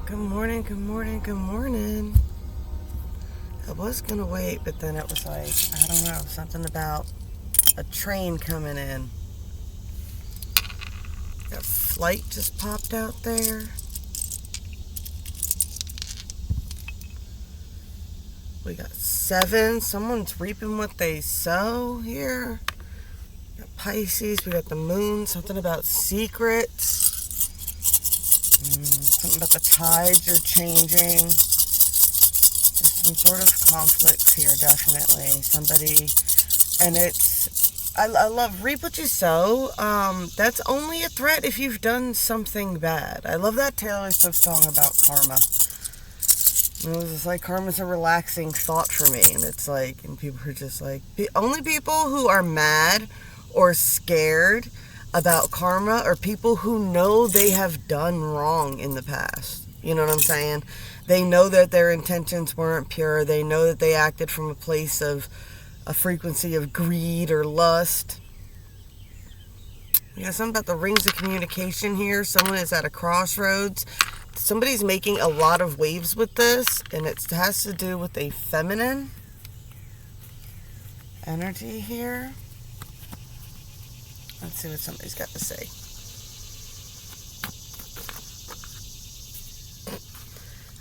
Good morning, good morning, good morning. I was gonna wait, but then it was like, I don't know, something about a train coming in. A flight just popped out there. We got 7. Someone's reaping what they sow here. We got Pisces, we got the moon, something about secrets. Something about the tides are changing. There's some sort of conflicts here, definitely. Somebody, and I love reap what you sow. That's only a threat if you've done something bad. I love that Taylor Swift song about karma. And it was just like, karma's a relaxing thought for me. And it's like, and people are just like, only people who are mad or scared about karma are people who know they have done wrong in the past. You know what I'm saying? They know that their intentions weren't pure. They know that they acted from a place of a frequency of greed or lust. Yeah, something about the rings of communication here. Someone is at a crossroads. Somebody's making a lot of waves with this, and it has to do with a feminine energy here. Let's see what somebody's got to say.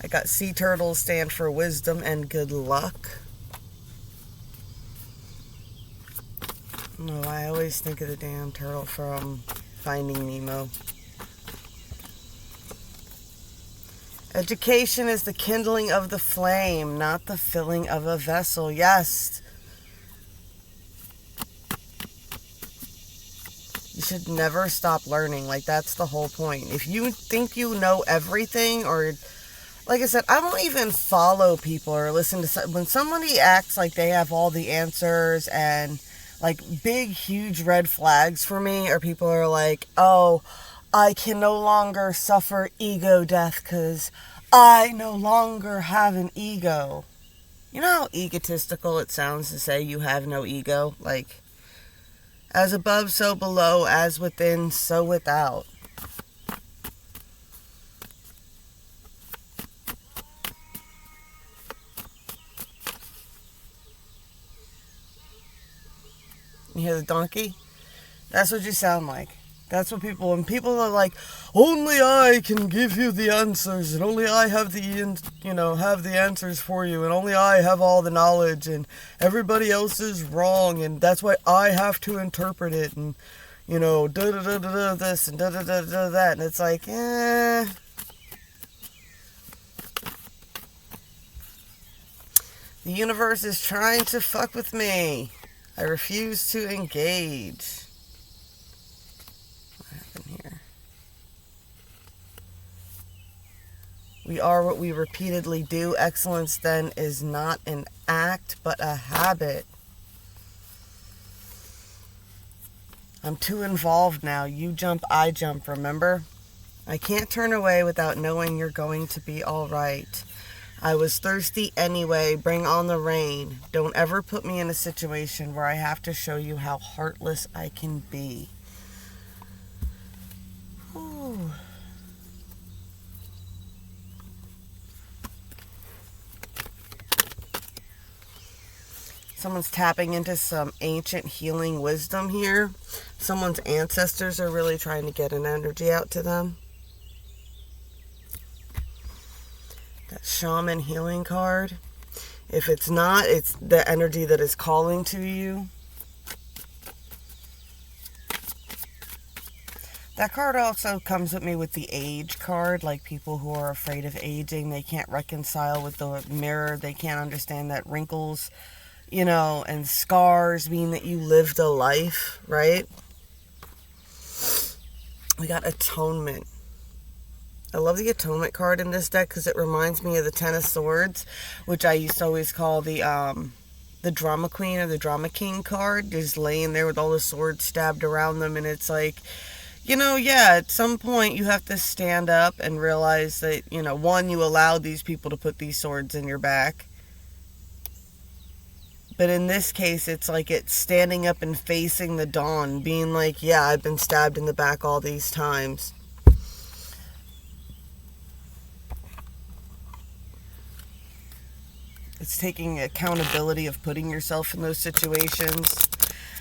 I got sea turtles stand for wisdom and good luck. No, I always think of the damn turtle from Finding Nemo. Education is the kindling of the flame, not the filling of a vessel. Yes. You should never stop learning. Like, that's the whole point. If you think you know everything, or, like I said, I don't even follow people or listen to, when somebody acts like they have all the answers, and like big, huge red flags for me are people who are like, oh, I can no longer suffer ego death because I no longer have an ego. You know how egotistical it sounds to say you have no ego? Like, as above, so below, as within, so without. You hear the donkey? That's what you sound like. That's what people, when people are like, only I can give you the answers, and only I have have the answers for you, and only I have all the knowledge, and everybody else is wrong, and that's why I have to interpret it, and, da-da-da-da-da this, and da-da-da-da that, and it's like, The universe is trying to fuck with me. I refuse to engage. Here. We are what we repeatedly do. Excellence then is not an act, but a habit. I'm too involved now. You jump, I jump, remember? I can't turn away without knowing you're going to be all right. I was thirsty anyway. Bring on the rain. Don't ever put me in a situation where I have to show you how heartless I can be. Ooh. Someone's tapping into some ancient healing wisdom here. Someone's ancestors are really trying to get an energy out to them. That shaman healing card. If it's not, it's the energy that is calling to you. That card also comes with me with the age card, like people who are afraid of aging. They can't reconcile with the mirror. They can't understand that wrinkles, and scars mean that you lived a life, right? We got atonement. I love the atonement card in this deck because it reminds me of the Ten of Swords, which I used to always call the drama queen or the drama king card, just laying there with all the swords stabbed around them, and it's like, at some point you have to stand up and realize that, one, you allowed these people to put these swords in your back. But in this case, it's like it's standing up and facing the dawn, being like, yeah, I've been stabbed in the back all these times. It's taking accountability of putting yourself in those situations.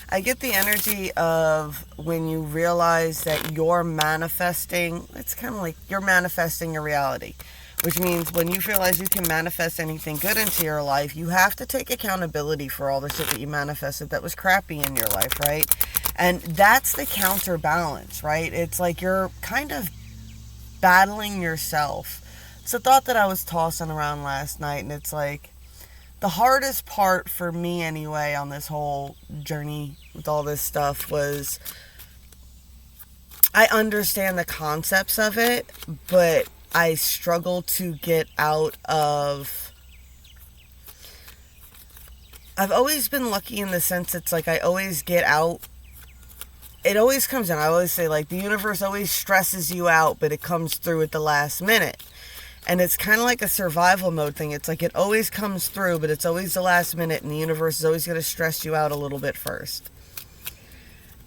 I get the energy of when you realize that you're manifesting, it's kind of like you're manifesting your reality, which means when you realize you can manifest anything good into your life, you have to take accountability for all the shit that you manifested that was crappy in your life, right? And that's the counterbalance, right? It's like you're kind of battling yourself. It's a thought that I was tossing around last night, and it's like, the hardest part for me anyway on this whole journey with all this stuff was I understand the concepts of it, but I struggle to get out of... I've always been lucky in the sense it's like I always get out. It always comes in. I always say, like, the universe always stresses you out, but it comes through at the last minute. And it's kind of like a survival mode thing. It's like it always comes through, but it's always the last minute, and the universe is always going to stress you out a little bit first.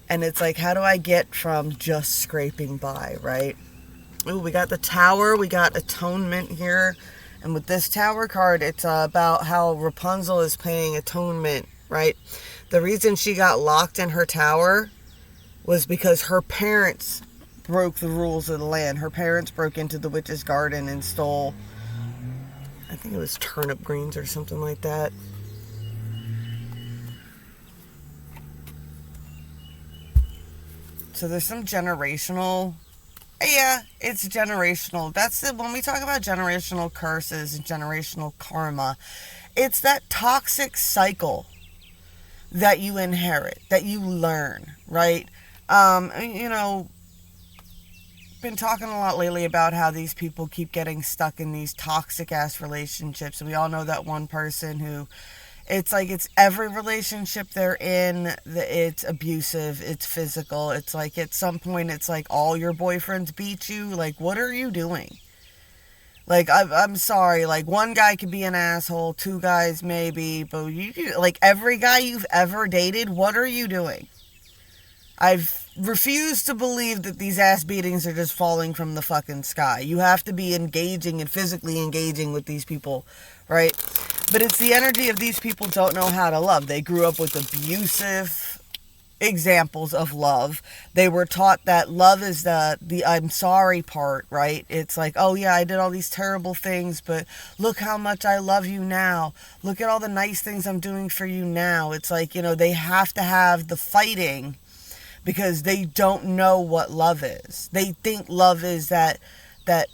And it's like, how do I get from just scraping by, right? Ooh, we got the Tower. We got Atonement here. And with this Tower card, it's about how Rapunzel is paying atonement, right? The reason she got locked in her tower was because her parents broke the rules of the land. Her parents broke into the witch's garden and stole, I think it was turnip greens or something like that. So there's some generational... Yeah, it's generational. That's it. When we talk about generational curses and generational karma, it's that toxic cycle that you inherit, that you learn, right? Been talking a lot lately about how these people keep getting stuck in these toxic ass relationships. We all know that one person who, it's like it's every relationship they're in, it's abusive, it's physical. It's like at some point it's like all your boyfriends beat you. Like, what are you doing? Like, I'm sorry, like, one guy could be an asshole, two guys maybe, but like, every guy you've ever dated, what are you doing? I've refused to believe that these ass beatings are just falling from the fucking sky. You have to be engaging and physically engaging with these people, right? But it's the energy of these people don't know how to love. They grew up with abusive examples of love. They were taught that love is the I'm sorry part, right? It's like, oh yeah, I did all these terrible things, but look how much I love you now. Look at all the nice things I'm doing for you now. It's like, they have to have the fighting because they don't know what love is. They think love is that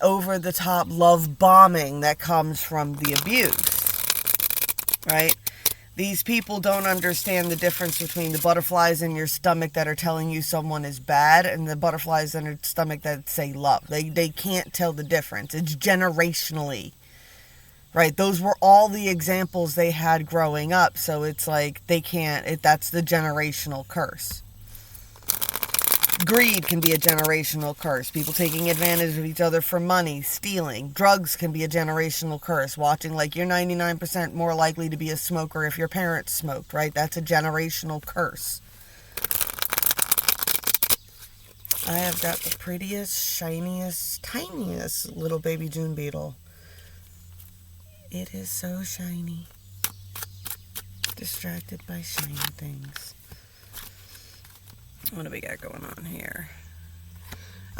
over-the-top love bombing that comes from the abuse, right? These people don't understand the difference between the butterflies in your stomach that are telling you someone is bad and the butterflies in your stomach that say love. They can't tell the difference. It's generationally, right? Those were all the examples they had growing up. So it's like they can't, that's the generational curse. Greed can be a generational curse. People taking advantage of each other for money, stealing. Drugs can be a generational curse. Watching, like, you're 99% more likely to be a smoker if your parents smoked, right? That's a generational curse. I have got the prettiest, shiniest, tiniest little baby June beetle. It is so shiny. Distracted by shiny things. What do we got going on here?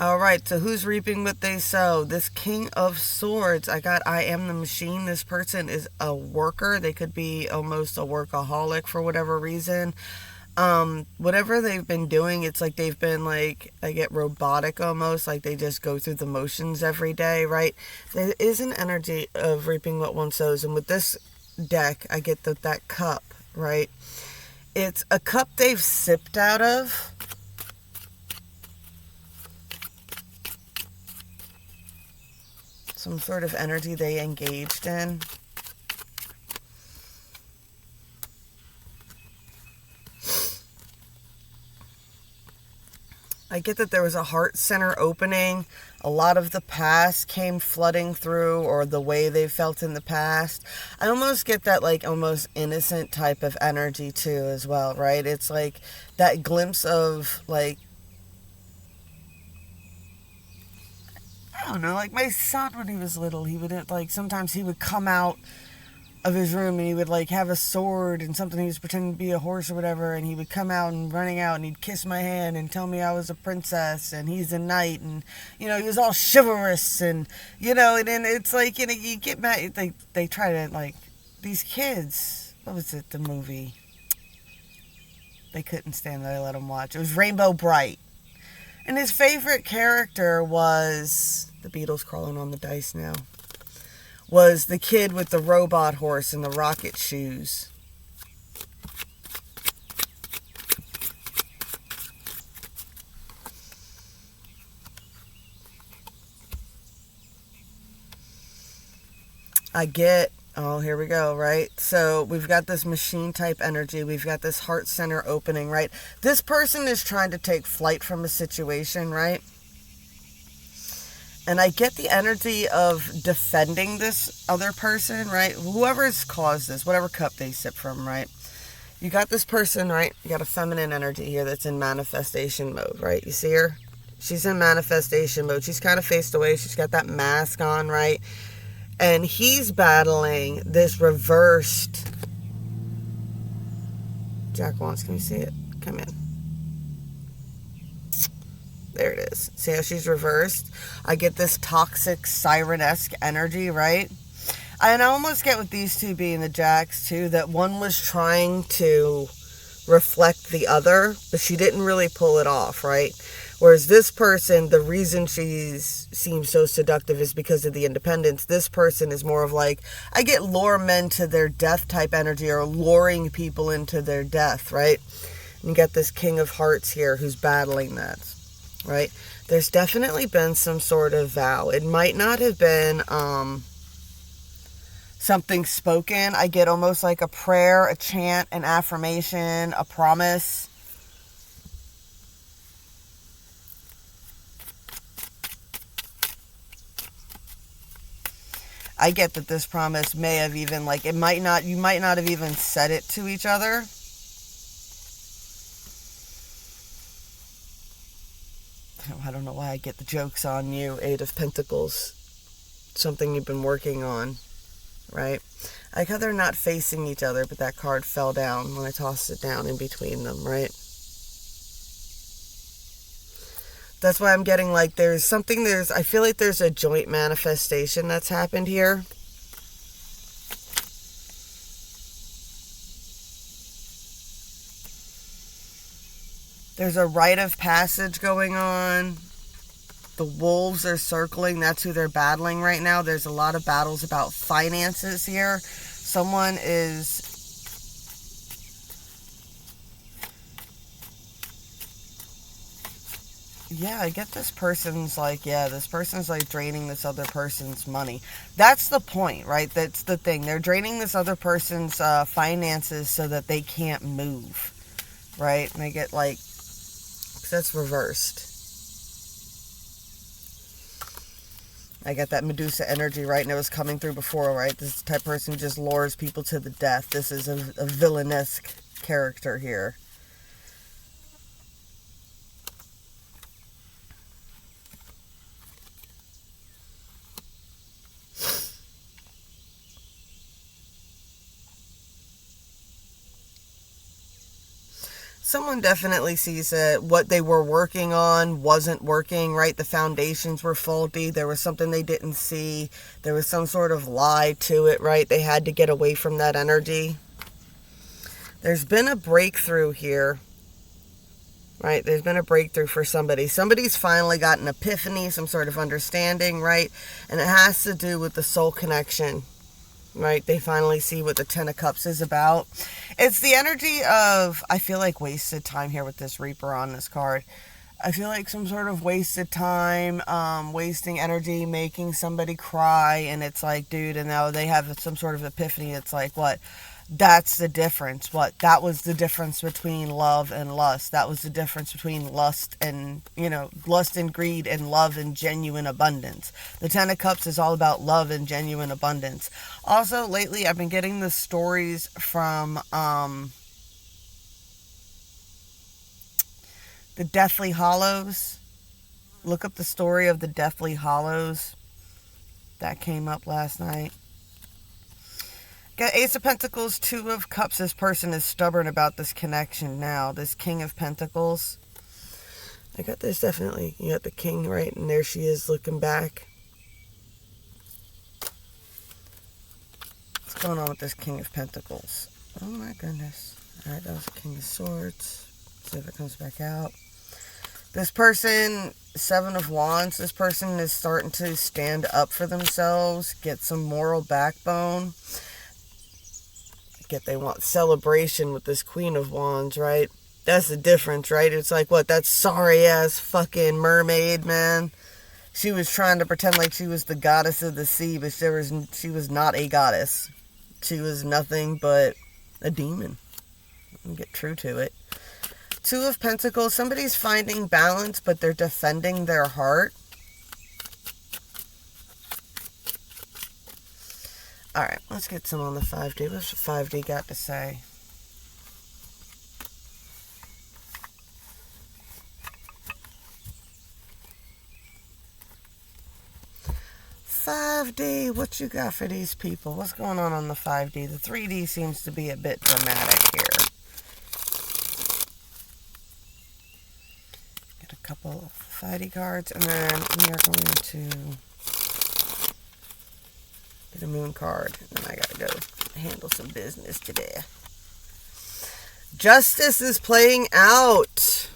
Alright, so who's reaping what they sow? This King of Swords. I am the machine. This person is a worker. They could be almost a workaholic for whatever reason. Whatever they've been doing, it's like they've been like, I get robotic almost, like they just go through the motions every day, right? There is an energy of reaping what one sows, and with this deck, I get that cup, right? It's a cup they've sipped out of. Some sort of energy they engaged in. I get that there was a heart center opening. A lot of the past came flooding through, or the way they felt in the past. I almost get that, like, almost innocent type of energy too as well, right? It's like that glimpse of, like, I don't know, like my son when he was little, he would, like, sometimes he would come out of his room, and he would like have a sword and something. He was pretending to be a horse or whatever, and he would come out and running out, and he'd kiss my hand and tell me I was a princess and he's a knight, and he was all chivalrous, and and then it's like you get mad. They try to like these kids. What was it? The movie. They couldn't stand it. I let them watch. It was Rainbow Bright, and his favorite character was the Beatles crawling on the dice now. Was the kid with the robot horse and the rocket shoes. Oh, here we go, right? So we've got this machine type energy. We've got this heart center opening, right? This person is trying to take flight from a situation, right? And I get the energy of defending this other person, right? Whoever's caused this, whatever cup they sip from, right? You got this person, right? You got a feminine energy here that's in manifestation mode, right? You see her? She's in manifestation mode. She's kind of faced away. She's got that mask on, right? And he's battling this reversed... Jack Wands, can you see it? Come in. There it is. See how she's reversed? I get this toxic siren-esque energy, right? And I almost get with these two being the Jacks, too, that one was trying to reflect the other, but she didn't really pull it off, right? Whereas this person, the reason she seems so seductive is because of the independence. This person is more of like, I get lure men to their death type energy, or luring people into their death, right? And you got this King of Hearts here who's battling that. Right? There's definitely been some sort of vow. It might not have been something spoken. I get almost like a prayer, a chant, an affirmation, a promise. I get that this promise may have even you might not have even said it to each other. I don't know why I get the jokes on you. 8 of Pentacles. Something you've been working on, right? I like how they're not facing each other, but that card fell down when I tossed it down in between them, right? That's why I'm getting like I feel like there's a joint manifestation that's happened here. There's a rite of passage going on. The wolves are circling. That's who they're battling right now. There's a lot of battles about finances here. Someone is... Yeah, I get this person's like draining this other person's money. That's the point, right? That's the thing. They're draining this other person's finances so that they can't move, right? And I get like... That's reversed. I got that Medusa energy, right? And it was coming through before, right? This type of person who just lures people to the death. This is a villainesque character here. Someone definitely sees that what they were working on wasn't working, right? The foundations were faulty. There was something they didn't see. There was some sort of lie to it, right? They had to get away from that energy. There's been a breakthrough here, right? There's been a breakthrough for somebody. Somebody's finally got an epiphany, some sort of understanding, right? And it has to do with the soul connection. Right, they finally see what the 10 of Cups is about. It's the energy of, I feel like wasted time here with this Reaper on this card. I feel like some sort of wasted time, wasting energy, making somebody cry, and it's like, dude, and now they have some sort of epiphany. It's like, what? That's the difference. What? That was the difference between love and lust. That was the difference between lust and, lust and greed, and love and genuine abundance. The 10 of Cups is all about love and genuine abundance. Also, lately, I've been getting the stories from, the Deathly Hallows. Look up the story of the Deathly Hallows. That came up last night. Got Ace of Pentacles, Two of Cups. This person is stubborn about this connection now. This King of Pentacles. I got this definitely. You got the King, right? And there she is looking back. What's going on with this King of Pentacles? Oh my goodness. Alright, that was the King of Swords. See if it comes back out. This person, Seven of Wands, this person is starting to stand up for themselves, get some moral backbone. They want celebration with this Queen of Wands, right? That's the difference, right? It's like, what, that sorry-ass fucking mermaid, man. She was trying to pretend like she was the goddess of the sea, but she was not a goddess. She was nothing but a demon. Get true to it. Two of Pentacles. Somebody's finding balance, but they're defending their heart. Alright, let's get some on the 5D. What's the 5D got to say? $5D, what you got for these people? What's going on the 5D? The 3D seems to be a bit dramatic here. Get a couple of 5D cards, and then we are going to get a moon card. And then I gotta go handle some business today. Justice is playing out.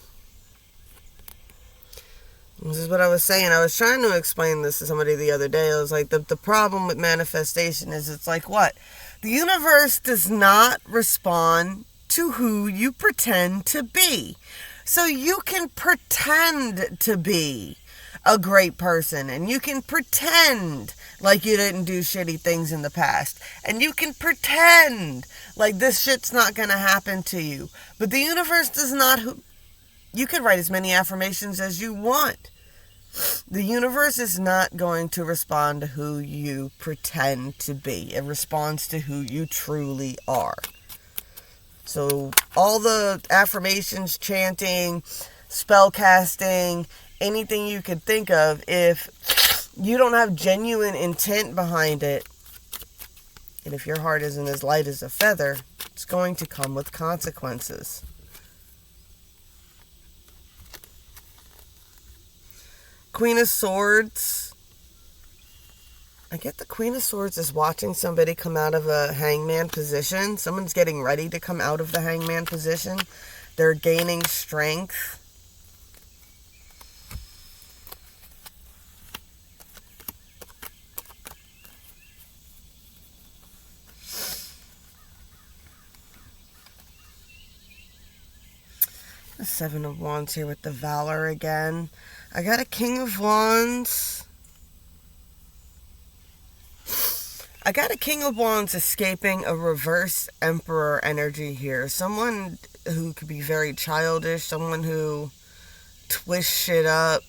This is what I was saying. I was trying to explain this to somebody the other day. I was like, the problem with manifestation is it's like what? The universe does not respond to who you pretend to be. So you can pretend to be a great person, and you can pretend like you didn't do shitty things in the past, and you can pretend like this shit's not gonna happen to you. But the universe does not. You can write as many affirmations as you want. The universe is not going to respond to who you pretend to be. It responds to who you truly are. So all the affirmations, chanting, spell casting, anything you could think of, if you don't have genuine intent behind it, and if your heart isn't as light as a feather, it's going to come with consequences. Queen of Swords. I get the Queen of Swords is watching somebody come out of a hangman position. Someone's getting ready to come out of the hangman position. They're gaining strength. The Seven of Wands here with the Valor again. I got a King of Wands. I got a King of Wands escaping a reverse Emperor energy here. Someone who could be very childish. Someone who twists shit up.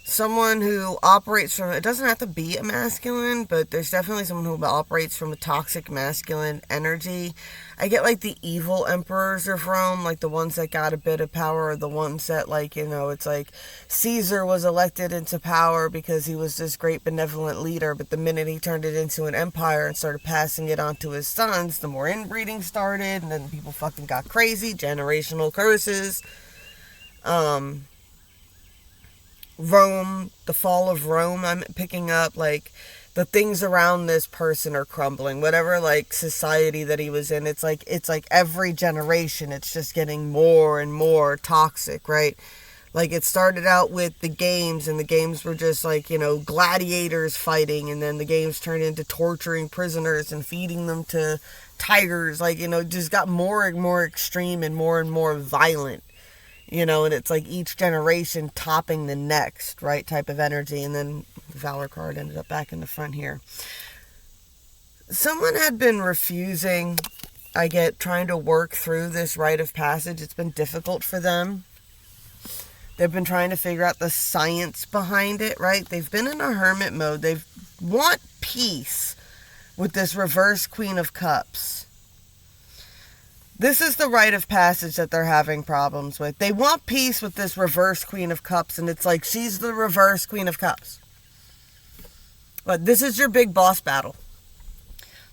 Someone who operates from, it doesn't have to be a masculine, but there's definitely someone who operates from a toxic masculine energy. I get like the evil emperors of Rome, like the ones that got a bit of power, or the ones that, like, you know, it's like Caesar was elected into power because he was this great benevolent leader, but the minute he turned it into an empire and started passing it on to his sons, the more inbreeding started, and then people fucking got crazy, generational curses. Rome, the fall of Rome, I'm picking up, like, the things around this person are crumbling. Whatever, like, society that he was in, it's like every generation, it's just getting more and more toxic, right? Like, it started out with the games, and the games were just, like, you know, gladiators fighting, and then the games turned into torturing prisoners and feeding them to tigers, like, you know, just got more and more extreme and more violent. You know, and it's like each generation topping the next, right, type of energy. And then the Valor card ended up back in the front here. Someone had been refusing, trying to work through this rite of passage. It's been difficult for them. They've been trying to figure out the science behind it, right? They've been in a hermit mode. They want peace with this reverse Queen of Cups. This is the rite of passage that they're having problems with. They want peace with this reverse Queen of Cups, and it's like she's the reverse Queen of Cups. But this is your big boss battle.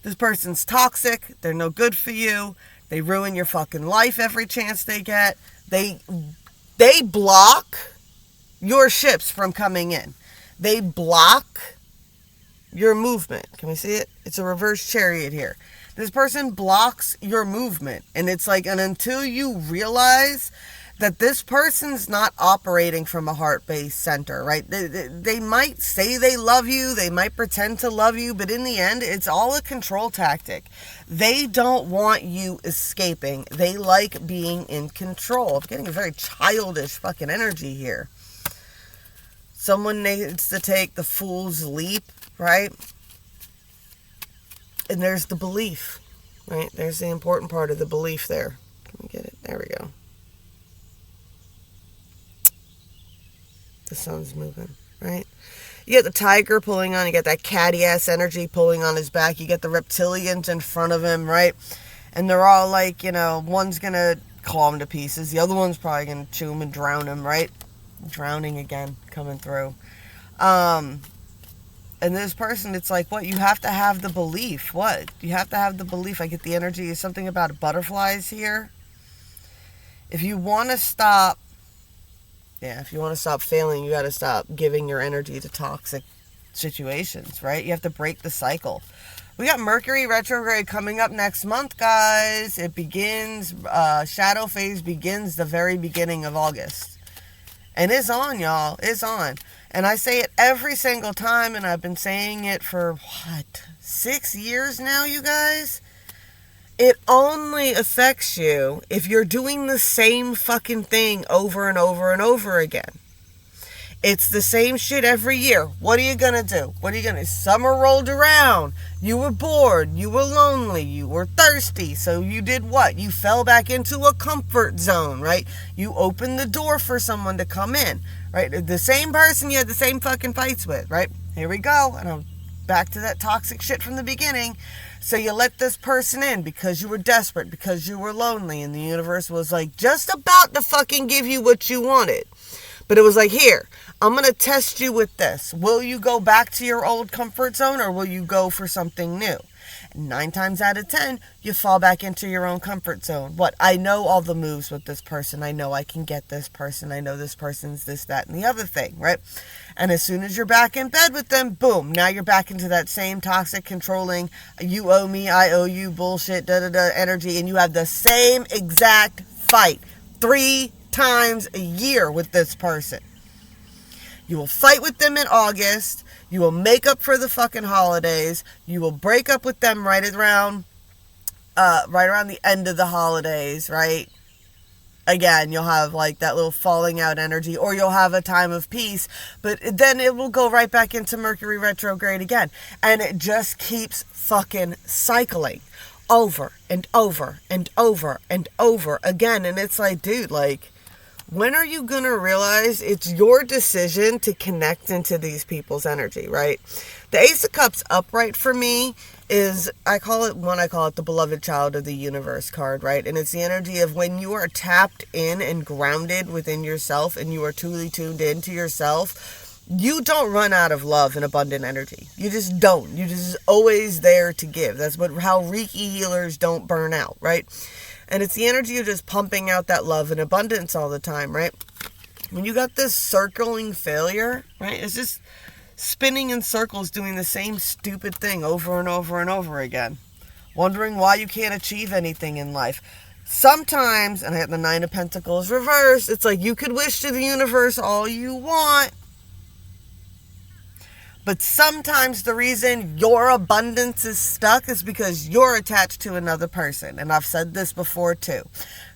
This person's toxic. They're no good for you. They ruin your fucking life every chance they get. They block your ships from coming in. They block your movement. Can we see it? It's a reverse chariot here. This person blocks your movement. And it's like, and until you realize that this person's not operating from a heart-based center, right? They might say they love you, they might pretend to love you, but in the end, it's all a control tactic. They don't want you escaping. They like being in control. I'm getting a very childish fucking energy here. Someone needs to take the fool's leap, right? And there's the belief, right? There's the important part of the belief there. Can we get it? There we go. The sun's moving, right? You get the tiger pulling on, you get that catty ass energy pulling on his back, you get the reptilians in front of him, right? And they're all like, one's gonna claw him to pieces, the other one's probably gonna chew him and drown him, right? Drowning again, coming through. And this person, it's like, what? You have to have the belief. What? You have to have the belief. I get the energy. Something about butterflies here. If you want to stop failing, you got to stop giving your energy to toxic situations, right? You have to break the cycle. We got Mercury retrograde coming up next month, guys. It begins, shadow phase begins the very beginning of August. And it's on, y'all. It's on. And I say it every single time, and I've been saying it for, 6 years now, you guys? It only affects you if you're doing the same fucking thing over and over and over again. It's the same shit every year. What are you gonna do? Summer rolled around. You were bored. You were lonely. You were thirsty. So you did what? You fell back into a comfort zone, right? You opened the door for someone to come in, right? The same person you had the same fucking fights with, right? Here we go. And I'm back to that toxic shit from the beginning. So you let this person in because you were desperate, because you were lonely, and the universe was like just about to fucking give you what you wanted. But it was like, here, I'm going to test you with this. Will you go back to your old comfort zone, or will you go for something new? 9 times out of 10, you fall back into your own comfort zone. What? I know all the moves with this person. I know I can get this person. I know this person's this, that, and the other thing, right? And as soon as you're back in bed with them, boom, now you're back into that same toxic, controlling, you owe me, I owe you, bullshit, energy, and you have the same exact fight 3 times a year with this person. You will fight with them in August. You will make up for the fucking holidays. You will break up with them right around the end of the holidays, right? Again, you'll have like that little falling out energy, or you'll have a time of peace, but then it will go right back into Mercury retrograde again. And it just keeps fucking cycling over and over and over and over again. And it's like, dude, like, when are you going to realize it's your decision to connect into these people's energy, right? The Ace of Cups upright for me is, I call it the beloved child of the universe card, right? And it's the energy of when you are tapped in and grounded within yourself and you are truly tuned into yourself, you don't run out of love and abundant energy. You just don't. You're just always there to give. That's how Reiki healers don't burn out, right? And it's the energy of just pumping out that love and abundance all the time, right? When you got this circling failure, right? It's just spinning in circles doing the same stupid thing over and over and over again. Wondering why you can't achieve anything in life. Sometimes, and I have the 9 of Pentacles reversed, it's like you could wish to the universe all you want. But sometimes the reason your abundance is stuck is because you're attached to another person. And I've said this before too.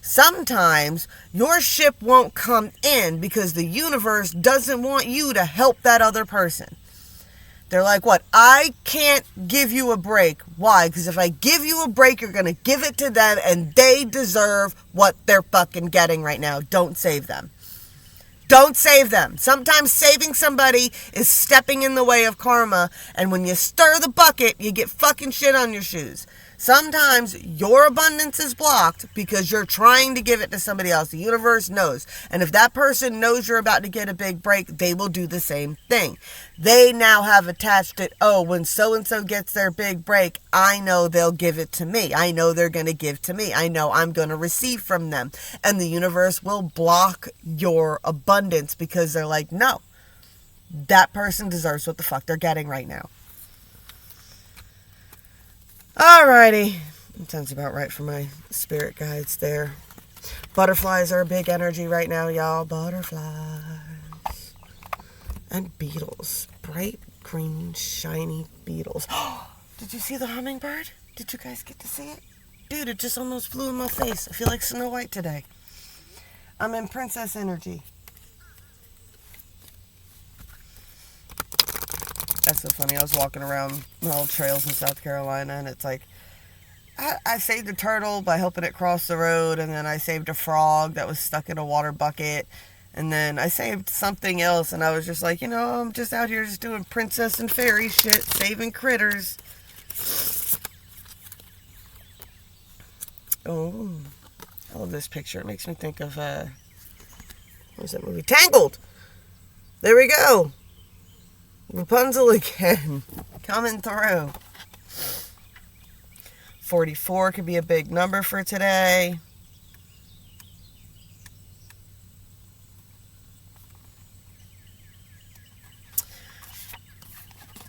Sometimes your ship won't come in because the universe doesn't want you to help that other person. They're like, what? I can't give you a break. Why? Because if I give you a break, you're going to give it to them, and they deserve what they're fucking getting right now. Don't save them. Don't save them. Sometimes saving somebody is stepping in the way of karma, and when you stir the bucket, you get fucking shit on your shoes. Sometimes your abundance is blocked because you're trying to give it to somebody else. The universe knows. And if that person knows you're about to get a big break, they will do the same thing. They now have attached it. Oh, when so-and-so gets their big break, I know they'll give it to me. I know they're going to give to me. I know I'm going to receive from them. And the universe will block your abundance because they're like, no, that person deserves what the fuck they're getting right now. Alrighty. That sounds about right for my spirit guides there. Butterflies are a big energy right now, y'all. Butterflies. And beetles. Bright, green, shiny beetles. Did you see the hummingbird? Did you guys get to see it? Dude, it just almost flew in my face. I feel like Snow White today. I'm in princess energy. That's so funny. I was walking around my old trails in South Carolina, and it's like, I saved a turtle by helping it cross the road, and then I saved a frog that was stuck in a water bucket, and then I saved something else, and I was just like, I'm just out here just doing princess and fairy shit, saving critters. Oh, I love this picture. It makes me think of, what was that movie? Tangled! There we go! Rapunzel again, coming through. 44 could be a big number for today.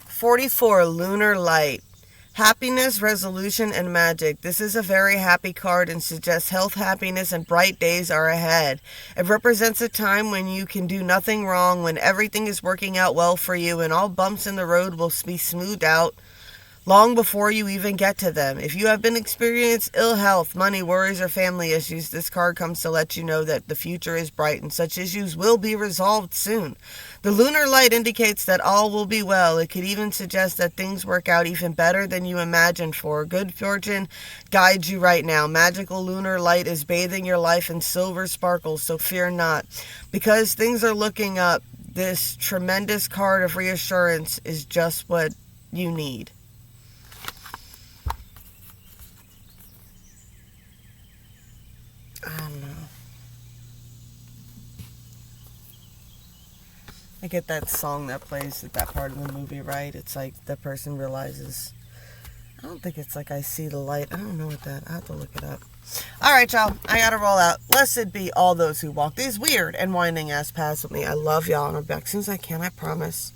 "44, lunar light. Happiness, resolution, and magic. This is a very happy card and suggests health, happiness, and bright days are ahead. It represents a time when you can do nothing wrong, when everything is working out well for you, and all bumps in the road will be smoothed out long before you even get to them. If you have been experiencing ill health, money, worries, or family issues, this card comes to let you know that the future is bright and such issues will be resolved soon. The lunar light indicates that all will be well. It could even suggest that things work out even better than you imagined for. Good fortune guides you right now. Magical lunar light is bathing your life in silver sparkles, so fear not. Because things are looking up, this tremendous card of reassurance is just what you need. I don't know. I get that song that plays at that part of the movie, right? It's like the person realizes. I don't think it's like I see the light. I don't know what that. I have to look it up. Alright, y'all. I gotta roll out. Blessed be all those who walk these weird and winding ass paths with me. I love y'all, and I'll be back as soon as I can. I promise.